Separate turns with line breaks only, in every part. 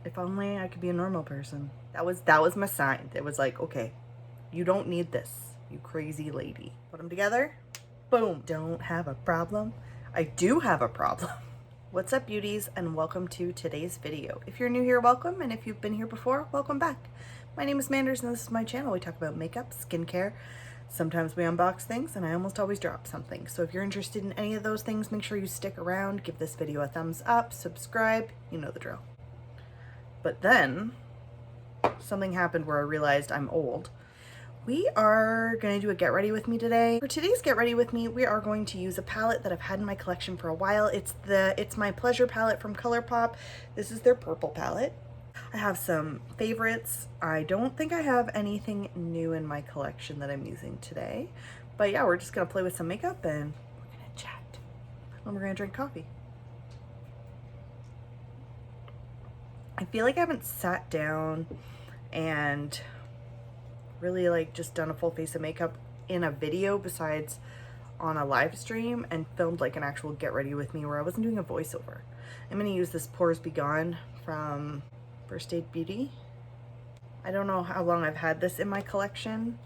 If only I could be a normal person. That was my sign. It was like, okay, you don't need this, you crazy lady. Put them together. Boom. Don't have a problem. I do have a problem. What's up, beauties, and welcome to today's video. If you're new here, welcome, and if you've been here before, welcome back. My name is Manders, and this is my channel. We talk about makeup, skincare. Sometimes we unbox things, and I almost always drop something. So if you're interested in any of those things, make sure you stick around, give this video a thumbs up, subscribe, you know the drill. But then something happened where I realized I'm old. We are going to do a get ready with me today. For today's get ready with me, we are going to use a palette that I've had in my collection for a while. It's my Pleasure palette from Colourpop. This is their purple palette. I have some favorites. I don't think I have anything new in my collection that I'm using today. But yeah, we're just going to play with some makeup and we're going to chat. And we're going to drink coffee. I feel like I haven't sat down and really like just done a full face of makeup in a video besides on a live stream and filmed like an actual get ready with me where I wasn't doing a voiceover. I'm going to use this Pores Be Gone from First Aid Beauty. I don't know how long I've had this in my collection,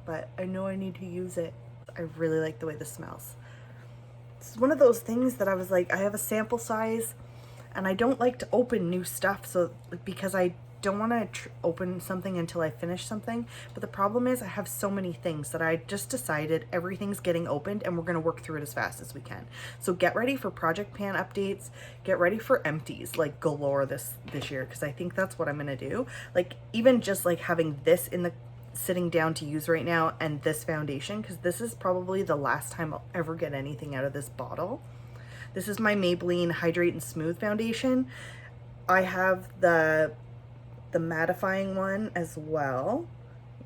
but I know I need to use it. I really like the way this smells. It's one of those things that I was like, I have a sample size and I don't like to open new stuff, so because I don't want to open something until I finish something. But the problem is I have so many things that I just decided everything's getting opened and we're going to work through it as fast as we can. So get ready for project pan updates, get ready for empties like galore this year, because I think that's what I'm going to do. Like even just like having this in the sitting down to use right now and this foundation, because this is probably the last time I'll ever get anything out of this bottle. This is my Maybelline Hydrate and Smooth foundation. I have the mattifying one as well.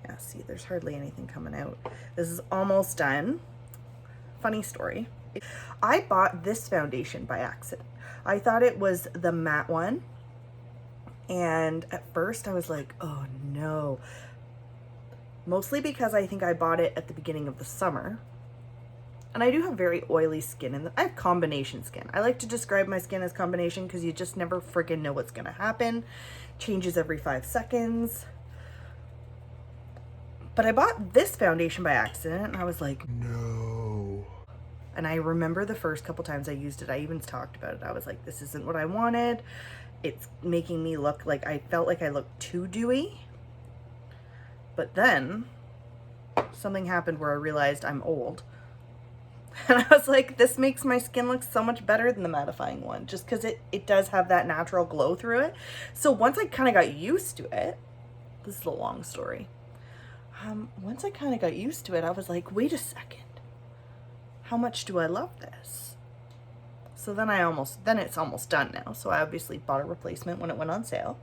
Yeah, see, there's hardly anything coming out. This is almost done. Funny story. I bought this foundation by accident. I thought it was the matte one. And at first I was like, oh no. Mostly because I think I bought it at the beginning of the summer. And I do have very oily skin, and I have combination skin. I like to describe my skin as combination because you just never freaking know what's gonna happen. Changes every 5 seconds. But I bought this foundation by accident, and I was like, no. And I remember the first couple times I used it, I even talked about it. I was like, this isn't what I wanted. It's making me look like, I felt like I looked too dewy. But then something happened where I realized I'm old. And I was like, this makes my skin look so much better than the mattifying one, just because it does have that natural glow through it. So once I kind of got used to it, this is a long story. Once I kind of got used to it, I was like, wait a second. How much do I love this? So then it's almost done now. So I obviously bought a replacement when it went on sale.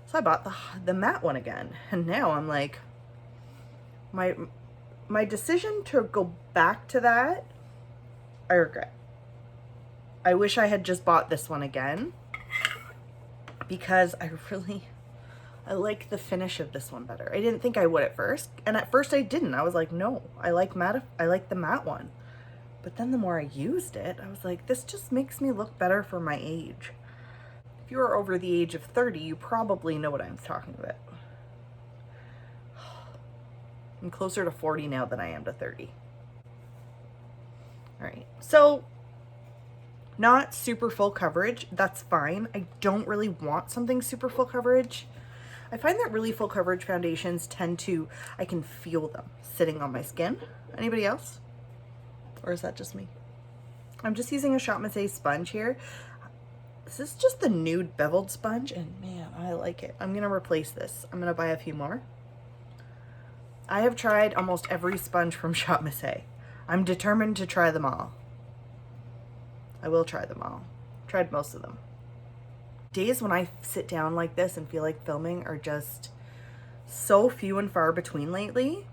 So I bought the matte one again. And now I'm like, my decision to go back to that, I regret. I wish I had just bought this one again because I like the finish of this one better. I didn't think I would at first, and at first I didn't. I was like, no, I like the matte one. But then the more I used it, I was like, this just makes me look better for my age. If you are over the age of 30, you probably know what I'm talking about. I'm closer to 40 now than I am to 30. All right, so not super full coverage, that's fine. I don't really want something super full coverage. I find that really full coverage foundations I can feel them sitting on my skin. Anybody else? Or is that just me? I'm just using a Shot Missy sponge here. This is just the nude beveled sponge, and man, I like it. I'm gonna replace this. I'm gonna buy a few more. I have tried almost every sponge from Shot Missy. I'm determined to try them all. I will try them all. Tried most of them. Days when I sit down like this and feel like filming are just so few and far between lately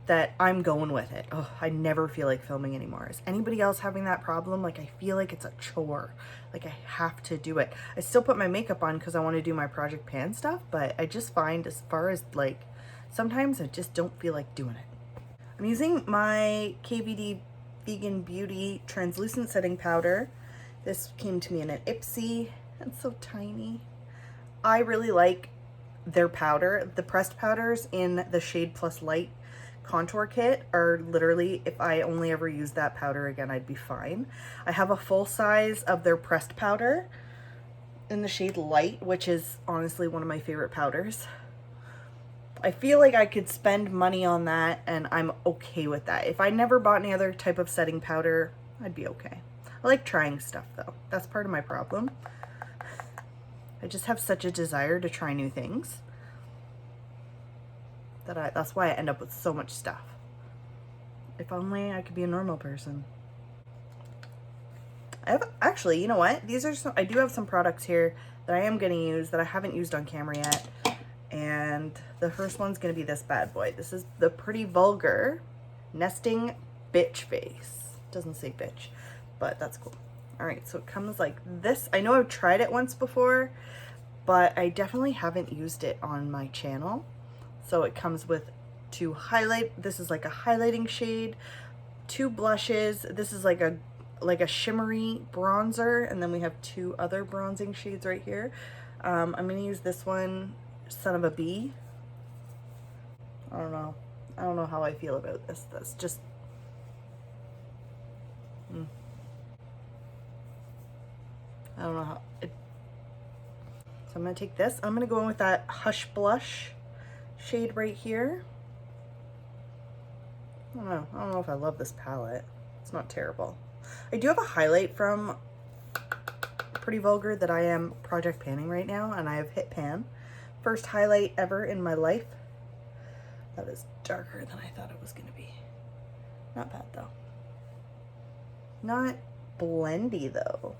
that I'm going with it. Oh, I never feel like filming anymore. Is anybody else having that problem? Like I feel like it's a chore. Like I have to do it. I still put my makeup on because I want to do my Project Pan stuff, but I just find as far as like, sometimes I just don't feel like doing it. I'm using my KVD Vegan Beauty Translucent Setting Powder. This came to me in an Ipsy. It's so tiny. I really like their powder. The pressed powders in the Shade Plus Light contour kit are literally, if I only ever use that powder again, I'd be fine. I have a full size of their pressed powder in the shade Light, which is honestly one of my favorite powders. I feel like I could spend money on that and I'm okay with that. If I never bought any other type of setting powder, I'd be okay. I like trying stuff though. That's part of my problem. I just have such a desire to try new things that that's why I end up with so much stuff. If only I could be a normal person. Actually, you know what? These are I do have some products here that I am going to use that I haven't used on camera yet. And the first one's going to be this bad boy. This is the Pretty Vulgar Nesting Bitch Face. Doesn't say bitch, but that's cool. All right, so it comes like this. I know I've tried it once before, but I definitely haven't used it on my channel. So it comes with 2 highlight. This is like a highlighting shade, 2 blushes. This is like a shimmery bronzer, and then we have 2 other bronzing shades right here. I'm gonna use this one, Son of a Bee. I don't know how I feel about this. That's just I don't know how it. So I'm gonna take this. I'm gonna go in with that Hush Blush shade right here. I don't know if I love this palette. It's not terrible. I do have a highlight from Pretty Vulgar that I am project panning right now, and I have hit pan. First highlight ever in my life. That is darker than I thought it was gonna be. Not bad though. Not blendy though.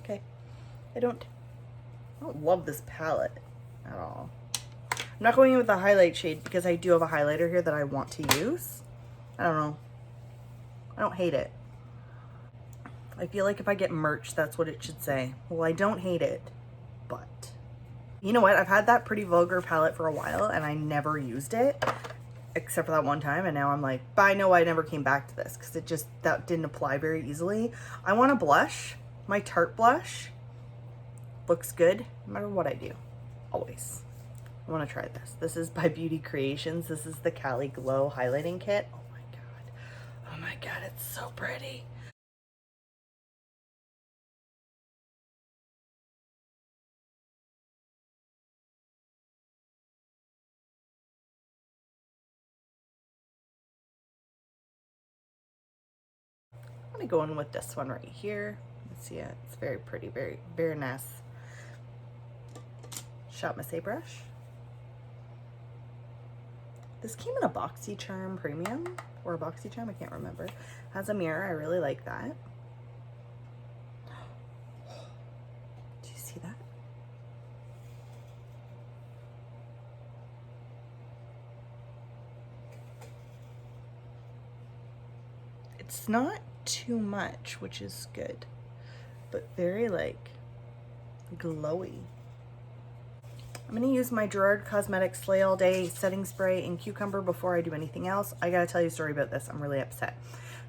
Okay. I don't love this palette at all. I'm not going in with the highlight shade because I do have a highlighter here that I want to use. I don't know. I don't hate it. I feel like if I get merch, that's what it should say. Well, I don't hate it, but you know what? I've had that Pretty Vulgar palette for a while and I never used it except for that one time. And now I'm like, but I know I never came back to this because that didn't apply very easily. I want a blush. My Tarte blush looks good no matter what I do, always. I want to try this. This is by Beauty Creations. This is the Cali Glow highlighting kit. Oh my god. Oh my god, it's so pretty. I'm gonna go in with this one right here. Let's see it. It's very pretty, very, very nice. Shop Massé brush. This came in a BoxyCharm Premium or a BoxyCharm, I can't remember. Has a mirror, I really like that. Do you see that? It's not too much, which is good, but very like glowy. I'm gonna use my Gerard Cosmetics Slay All Day setting spray in Cucumber before I do anything else. I gotta tell you a story about this. I'm really upset.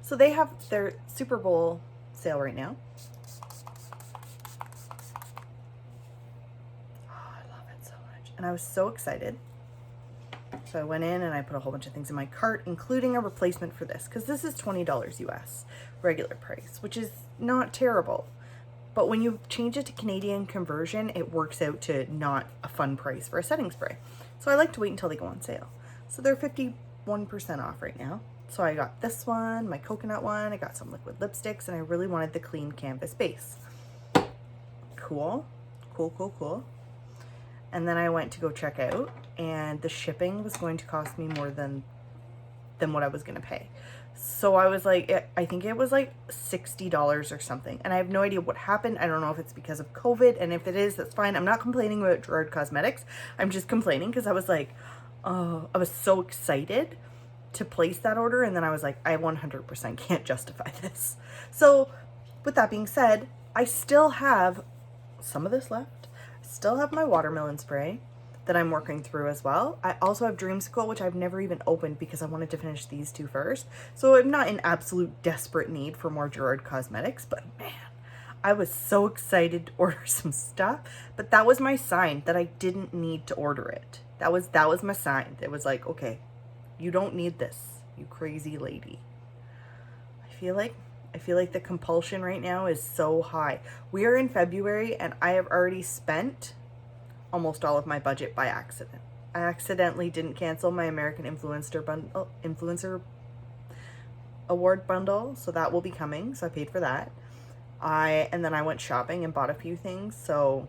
So they have their Super Bowl sale right now. Oh, I love it so much. And I was so excited. So I went in and I put a whole bunch of things in my cart, including a replacement for this, because this is $20 US regular price, which is not terrible. But when you change it to Canadian conversion, it works out to not a fun price for a setting spray. So I like to wait until they go on sale. So they're 51% off right now. So I got this one, my coconut one, I got some liquid lipsticks, and I really wanted the clean canvas base. Cool, cool, cool, cool. And then I went to go check out, and the shipping was going to cost me more than what I was gonna pay. So I was like, I think it was like $60 or something. And I have no idea what happened. I don't know if it's because of COVID, and if it is, that's fine. I'm not complaining about Gerard Cosmetics. I'm just complaining because I was like, oh, I was so excited to place that order. And then I was like, I 100% can't justify this. So with that being said, I still have some of this left. I still have my watermelon spray that I'm working through as well. I also have Dreamsicle, which I've never even opened because I wanted to finish these two first. So I'm not in absolute desperate need for more Gerard Cosmetics, but man, I was so excited to order some stuff, but that was my sign that I didn't need to order it. That was my sign. It was like, okay, you don't need this, you crazy lady. I feel like the compulsion right now is so high. We are in February and I have already spent almost all of my budget by accident. I accidentally didn't cancel my American Influencer Award bundle, so that will be coming. So I paid for that. And then I went shopping and bought a few things, so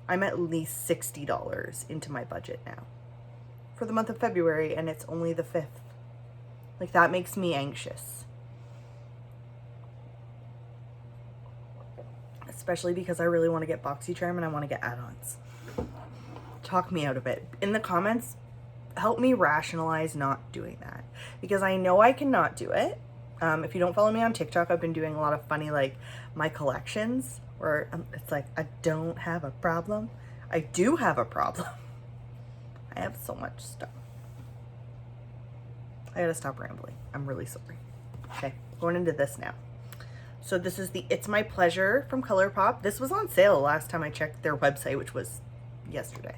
I'm at least $60 into my budget now for the month of February, and it's only the 5th. Like, that makes me anxious. Especially because I really want to get BoxyCharm and I want to get add-ons. Talk me out of it. In the comments, help me rationalize not doing that. Because I know I cannot do it. If you don't follow me on TikTok, I've been doing a lot of funny, like, my collections. Where it's like, I don't have a problem. I do have a problem. I have so much stuff. I gotta stop rambling. I'm really sorry. Okay, going into this now. So this is the It's My Pleasure from Colourpop. This was on sale last time I checked their website, which was yesterday.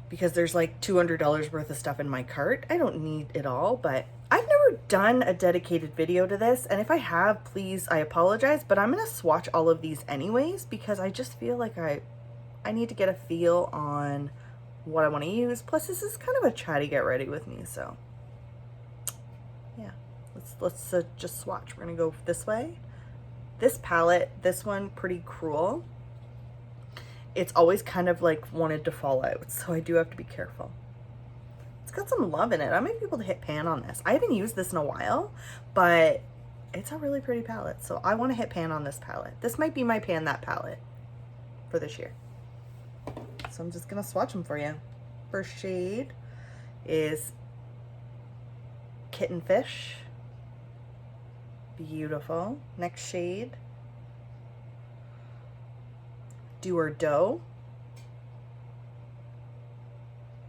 Because there's like $200 worth of stuff in my cart. I don't need it all, but I've never done a dedicated video to this. And if I have, please, I apologize. But I'm going to swatch all of these anyways, because I just feel like I need to get a feel on what I want to use. Plus, this is kind of a chatty get ready with me, so yeah. Let's just swatch. We're going to go this way. This palette, this one, pretty cruel. It's always kind of like wanted to fall out, so I do have to be careful. It's got some love in it. I might be able to hit pan on this. I haven't used this in a while, but it's a really pretty palette, so I want to hit pan on this palette. This might be my pan that palette for this year. So I'm just going to swatch them for you. First shade is Kitten Fish. Beautiful. Next shade, Do or Dough.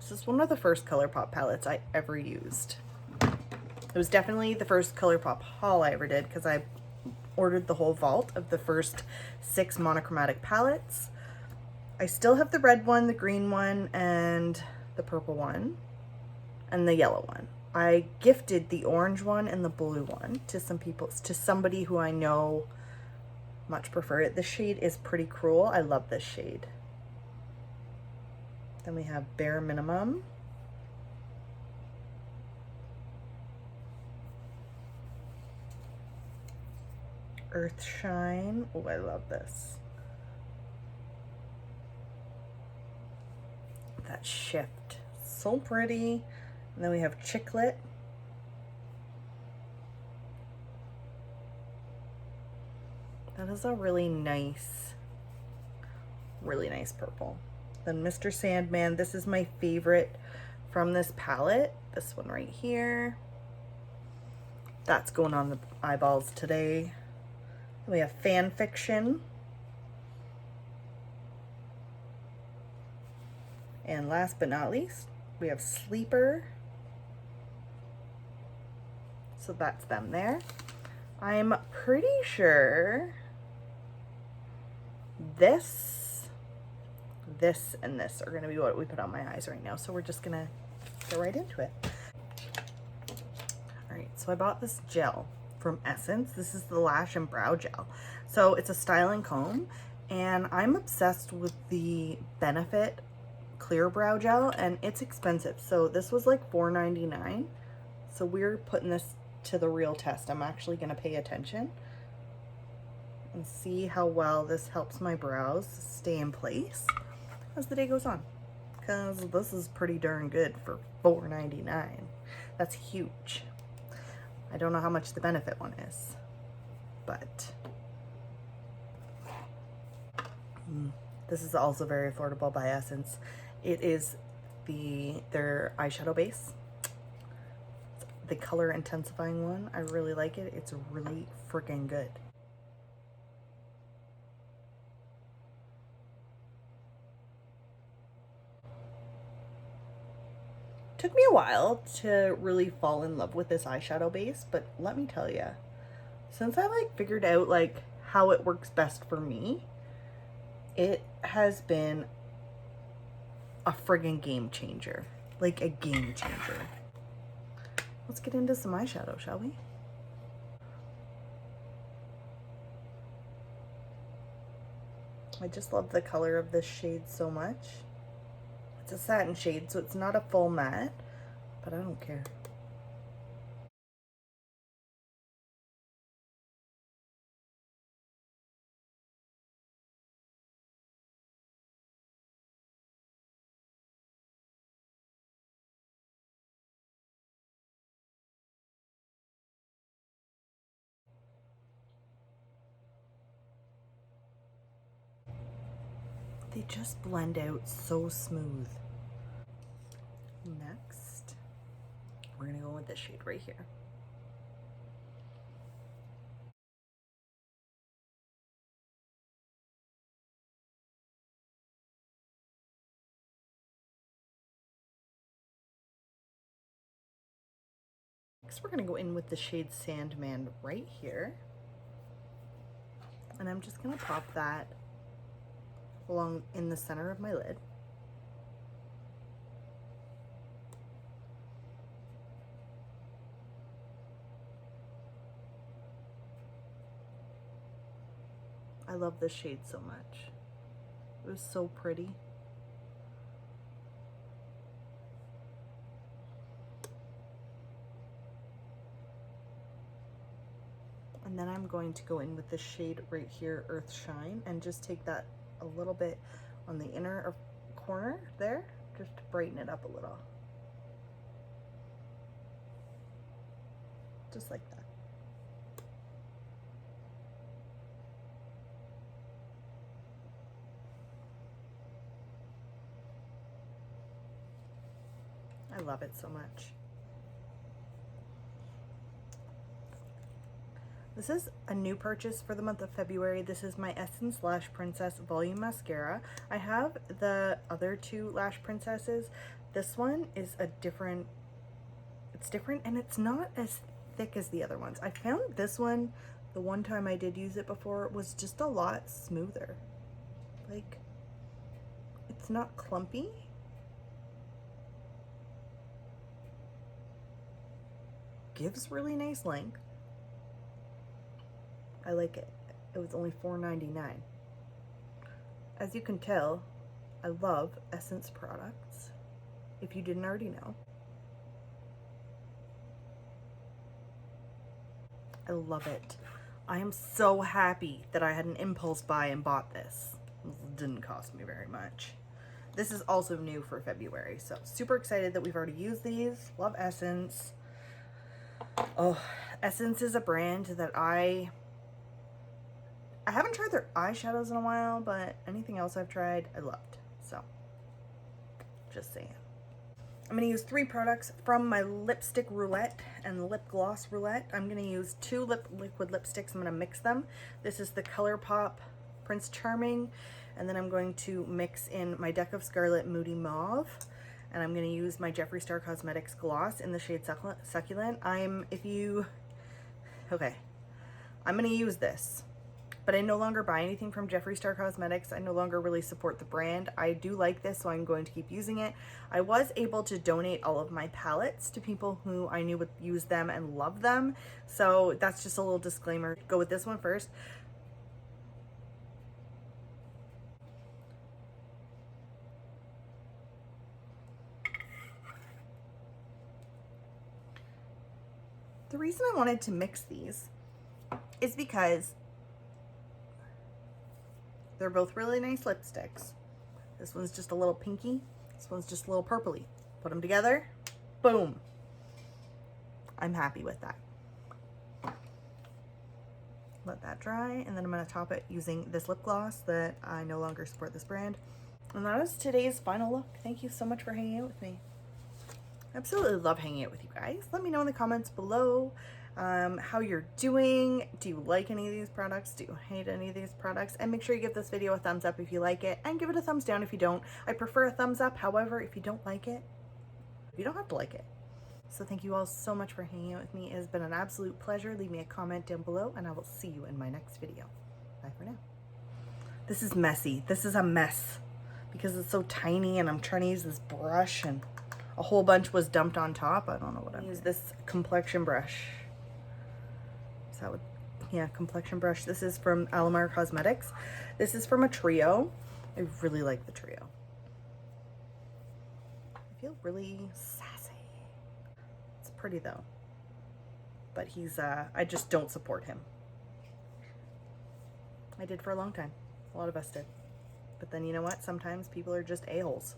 This is one of the first Colourpop palettes I ever used. It was definitely the first Colourpop haul I ever did, because I ordered the whole vault of the first 6 monochromatic palettes. I still have the red one, the green one, and the purple one, and the yellow one. I gifted the orange one and the blue one to somebody who I know much prefer it. This shade is pretty cruel. I love this shade. Then we have Bare Minimum. Earth Shine. Oh, I love this. That shift. So pretty. And then we have Chicklet. That is a really nice purple. Then Mr. Sandman. This is my favorite from this palette. This one right here. That's going on the eyeballs today. Then we have Fan Fiction. And last but not least, we have Sleeper. So that's them there. I'm pretty sure this, and this are going to be what we put on my eyes right now. So we're just going to go right into it. All right, so I bought this gel from Essence. This is the Lash and Brow Gel. So it's a styling comb, and I'm obsessed with the Benefit Clear Brow Gel, and it's expensive. So this was like $4.99. So we're putting this to the real test. I'm actually going to pay attention and see how well this helps my brows stay in place as the day goes on, because this is pretty darn good for $4.99. That's huge. I don't know how much the Benefit one is, but this is also very affordable by Essence. It is their eyeshadow base, the color intensifying one. I really like it. It's really freaking good. Took me a while to really fall in love with this eyeshadow base, but let me tell you, since I like figured out like how it works best for me, it has been a friggin' game changer. Like a game changer. Let's get into some eyeshadow, shall we? I just love the color of this shade so much. It's a satin shade, so it's not a full matte, but I don't care. They just blend out so smooth. Next, we're gonna go with this shade right here. Next, we're gonna go in with the shade Sandman right here. And I'm just gonna pop that along in the center of my lid. I love this shade so much. It was so pretty. And then I'm going to go in with the shade right here, Earth Shine, and just take that a little bit on the inner corner there, just to brighten it up a little. Just like that. I love it so much. This is a new purchase for the month of February. This is my Essence Lash Princess Volume Mascara. I have the other two Lash Princesses. This one is a different, it's different and it's not as thick as the other ones. I found this one, the one time I did use it before, was just a lot smoother. Like, it's not clumpy. Gives really nice length. I like it. It was only $4.99. As you can tell, I love Essence products, if you didn't already know. I love it. I am so happy that I had an impulse buy and bought this. It didn't cost me very much. This is also new for February, so super excited that we've already used these. Love Essence. Oh, Essence is a brand that I haven't tried their eyeshadows in a while, but anything else I've tried, I loved. So, just saying. I'm going to use 3 products from my lipstick roulette and lip gloss roulette. I'm going to use 2 liquid lipsticks. I'm going to mix them. This is the Colourpop Prince Charming, and then I'm going to mix in my Deck of Scarlet Moody Mauve, and I'm going to use my Jeffree Star Cosmetics gloss in the shade Succulent. I'm going to use this. But I no longer buy anything from Jeffree Star Cosmetics. I no longer really support the brand. I do like this, so I'm going to keep using it. I was able to donate all of my palettes to people who I knew would use them and love them. So that's just a little disclaimer. Go with this one first. The reason I wanted to mix these is because they're both really nice lipsticks. This one's just a little pinky. This one's just a little purpley. Put them together, boom. I'm happy with that. Let that dry, and then I'm going to top it using this lip gloss that I no longer support this brand. And that is today's final look. Thank you so much for hanging out with me. I absolutely love hanging out with you guys. Let me know in the comments below how you're doing. Do you like any of these products? Do you hate any of these products? And make sure you give this video a thumbs up if you like it, and give it a thumbs down if you don't. I prefer a thumbs up. However, if you don't like it, you don't have to like it. So thank you all so much for hanging out with me. It has been an absolute pleasure. Leave me a comment down below, and I will see you in my next video. Bye for now. This is messy. This is a mess because it's so tiny and I'm trying to use this brush and a whole bunch was dumped on top. I don't know what I'm use this complexion brush. Is that what? Yeah, complexion brush. This is from Gerard Cosmetics. This is from a trio. I really like the trio. I feel really sassy. It's pretty though. But he's, I just don't support him. I did for a long time. A lot of us did. But then you know what? Sometimes people are just a-holes.